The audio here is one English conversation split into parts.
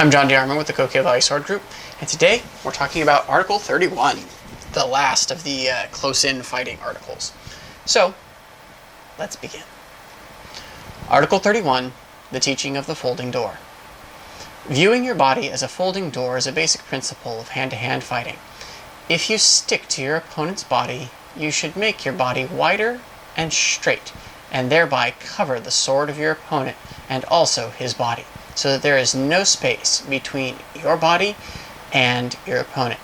I'm John DeArmond with the Coquille Sword Group, and today we're talking about Article 31, the last of the close-in fighting articles. So, let's begin. Article 31, the teaching of the folding door. Viewing your body as a folding door is a basic principle of hand-to-hand fighting. If you stick to your opponent's body, you should make your body wider and straight, and thereby cover the sword of your opponent and also his body, so that there is no space between your body and your opponent.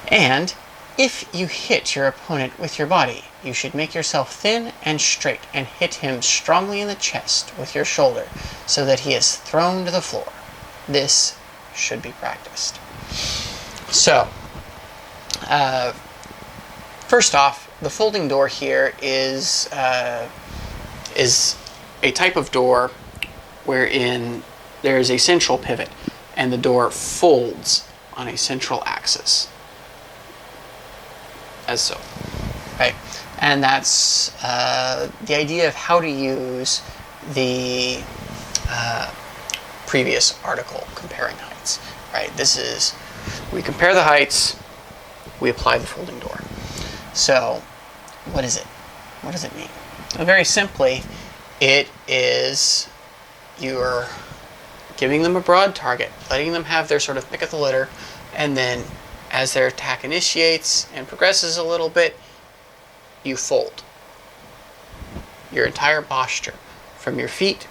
And if you hit your opponent with your body, you should make yourself thin and straight and hit him strongly in the chest with your shoulder so that he is thrown to the floor. This should be practiced. So, first off, the folding door here is a type of door wherein there is a central pivot and the door folds on a central axis, as so, right? And that's the idea of how to use the previous article, comparing heights, right? We compare the heights, we apply the folding door. So, what is it? What does it mean? Well, very simply, it is you're giving them a broad target, letting them have their sort of pick of the litter, and then as their attack initiates and progresses a little bit, you fold your entire posture, from your feet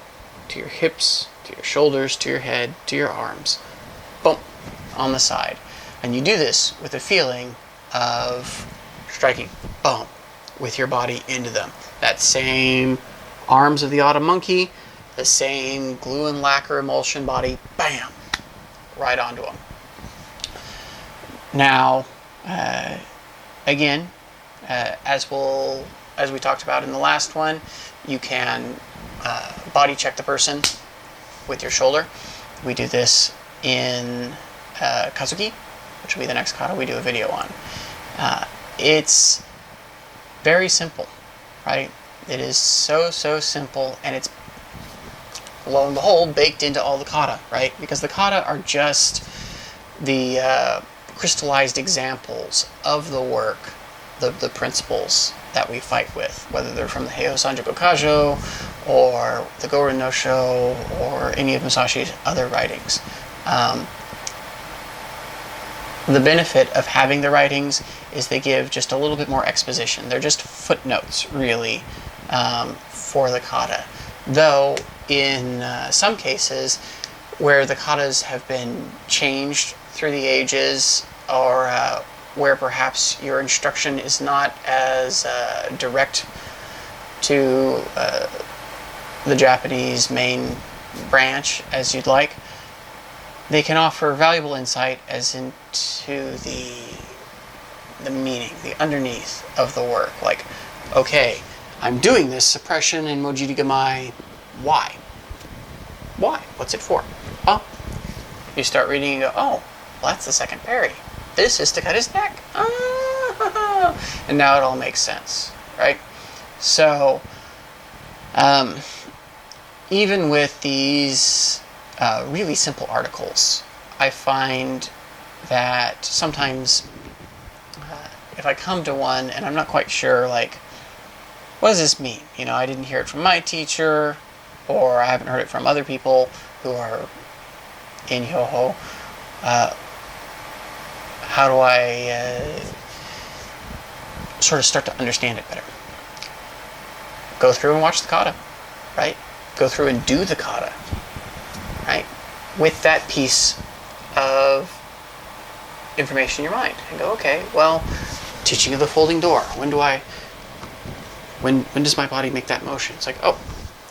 to your hips, to your shoulders, to your head, to your arms, boom, on the side. And you do this with a feeling of striking, boom, with your body into them. That same arms of the autumn monkey, the same glue and lacquer emulsion body, bam, right onto them. Now, again, as we talked about in the last one, you can body check the person with your shoulder. We do this in Coquille, which will be the next kata we do a video on. It's very simple, right? It is so simple, and it's, lo and behold, baked into all the kata, right? Because the kata are just the crystallized examples of the work, the principles that we fight with, whether they're from the Heiho Sanjuku Kajo, or the Gorin no Sho, or any of Musashi's other writings. The benefit of having the writings is they give just a little bit more exposition. They're just footnotes, really, for the kata. Though, in some cases, where the katas have been changed through the ages, or where perhaps your instruction is not as direct to the Japanese main branch as you'd like, they can offer valuable insight as into the meaning, the underneath of the work. Like, okay, I'm doing this suppression in Mojiri Gamai. Why? Why? What's it for? Well, you start reading and go, oh, well, that's the second parry. This is to cut his neck. Ah! And now it all makes sense, right? So, even with these really simple articles, I find that sometimes if I come to one and I'm not quite sure, like, what does this mean? You know, I didn't hear it from my teacher, or I haven't heard it from other people who are in Hyoho. How do I sort of start to understand it better? Go through and watch the kata, right? Go through and do the kata, right? With that piece of information in your mind. And go, okay, well, teaching of the folding door. When does my body make that motion? It's like, oh,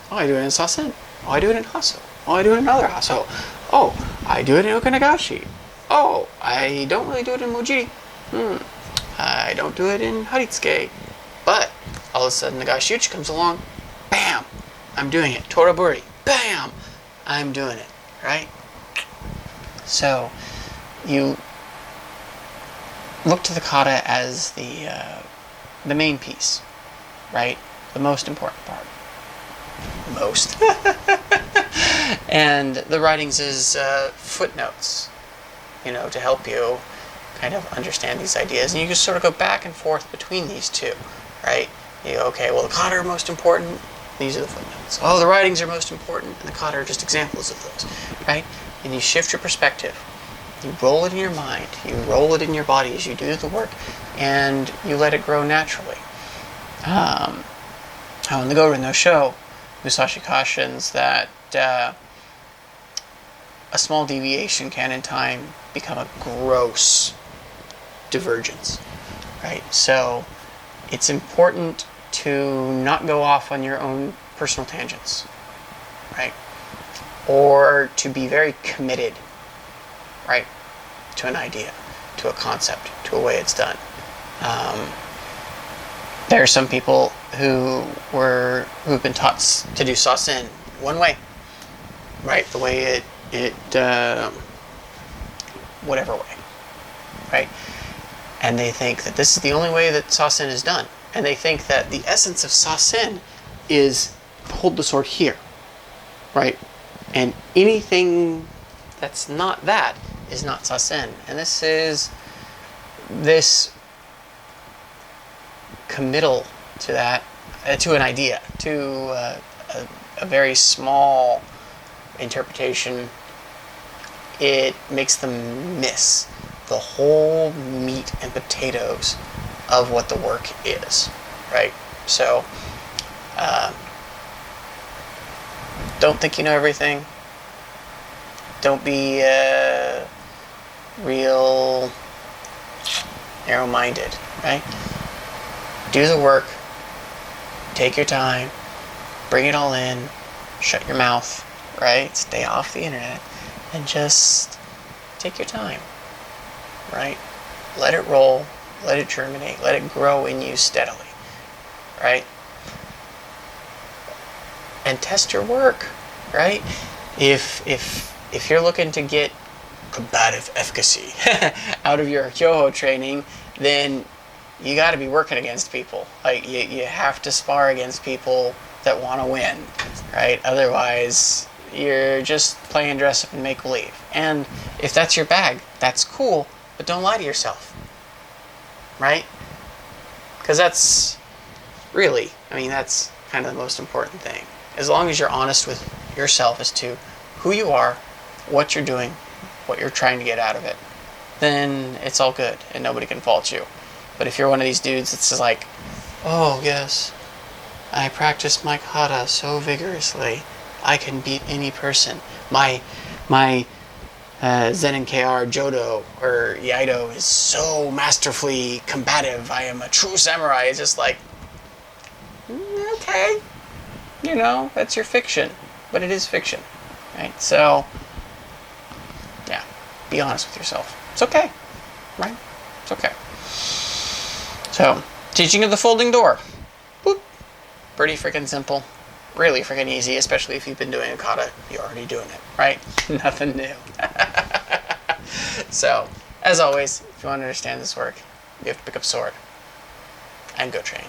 I do it in Sasen. Oh, I do it in Haso. Oh, I do it in another Haso. Oh, I do it in Okanagashi. Oh, I don't really do it in Mojiri. I don't do it in Haritsuke. But all of a sudden the Gashuchi comes along. Bam! I'm doing it. Toraburi. Bam! I'm doing it. Right? So, you look to the kata as the main piece, right? The most important part. Most. And the writings is footnotes, to help you kind of understand these ideas. And you just sort of go back and forth between these two, right? You go, okay, well, the kata are most important. These are the footnotes. Oh, the writings are most important, and the kata are just examples of those, right? And you shift your perspective. You roll it in your mind. You roll it in your body as you do the work, and you let it grow naturally. How in the Gorin no Sho, Musashi cautions that a small deviation can in time become a gross divergence, right? So it's important to not go off on your own personal tangents, right? Or to be very committed, right, to an idea, to a concept, to a way it's done. There are some people who've been taught to do sasen one way, right? The way it whatever way, right? And they think that this is the only way that sasen is done. And they think that the essence of sasen is hold the sword here, right? And anything that's not that is not sasen. And this committal to that, to an idea, to a very small interpretation, it makes them miss the whole meat and potatoes of what the work is, right? So, don't think you know everything. Don't be real narrow-minded, right? Do the work. Take your time. Bring it all in. Shut your mouth, right? Stay off the internet. And just take your time, right? Let it roll. Let it germinate. Let it grow in you steadily, right? And test your work, right? If you're looking to get combative efficacy out of your Kyoho training, then you got to be working against people. Like you have to spar against people that want to win, right? Otherwise, you're just playing dress up and make believe. And if that's your bag, that's cool, but don't lie to yourself, right? Because that's that's kind of the most important thing. As long as you're honest with yourself as to who you are, what you're doing, what you're trying to get out of it, then it's all good and nobody can fault you. But if you're one of these dudes that's just like, oh yes, I practice my kata so vigorously, I can beat any person. My Zen and KR Jodo or Iaido is so masterfully combative. I am a true samurai. It's just like, okay, that's your fiction, but it is fiction, right? So, yeah, be honest with yourself. It's okay, right? It's okay. So, teaching of the folding door. Boop. Pretty freaking simple. Really freaking easy, especially if you've been doing a kata. You're already doing it, right? Nothing new. So, as always, if you want to understand this work, you have to pick up a sword and go train.